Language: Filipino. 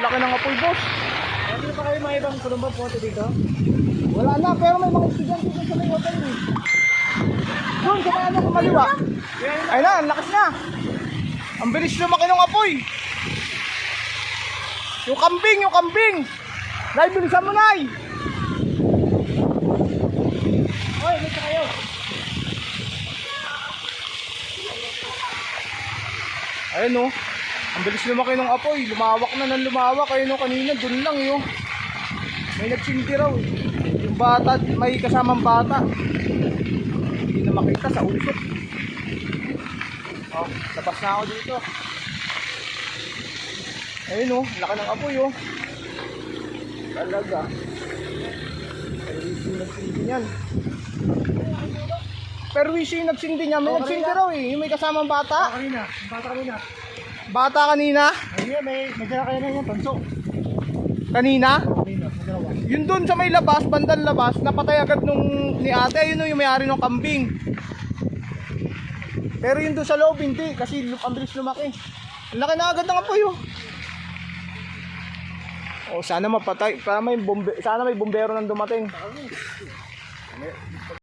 laki ng apoy, boss. Hindi pa kayo may ibang kulumbang punto dito? Wala na, pero may mga estudyante dito sa may hotel eh. Doon, sa may ano kumaliwa. Ay na, ang lakas na. Ang bilis lumaki ng apoy. Yung kambing, yung kambing. Nay, bilisan mo, Nay. Hoy, dito kayo! Ayun oh. Ang bilis lumaki ng apoy. Lumawak na ng lumawak. Ayun oh, kanina dun lang yun. May nagsinti raw eh. Yung bata, may kasamang bata. Hindi na makita sa usok. Oh, labas na ako dito. Ayun oh, laki ng apoy oh. Talaga. Perwisyo yung nagsindi niyan. Perwisyo yung nagsindi niya. May nagsindi raw eh. Yung may kasamang bata. Kanina, yung bata kanina. Bata kanina. Ayun, may dala kayo na yan, tanso. Kanina. Kanina, may dalawa. Yun doon sa may labas, bandang labas, napatay agad nung ni ate. Yun yung may-ari ng kambing. Pero yun doon sa loob hindi. Kasi ang bilis lumaki. Ang laki na agad ng apoy oh. Oh, sana mapatay. Sana may bombero nang dumating.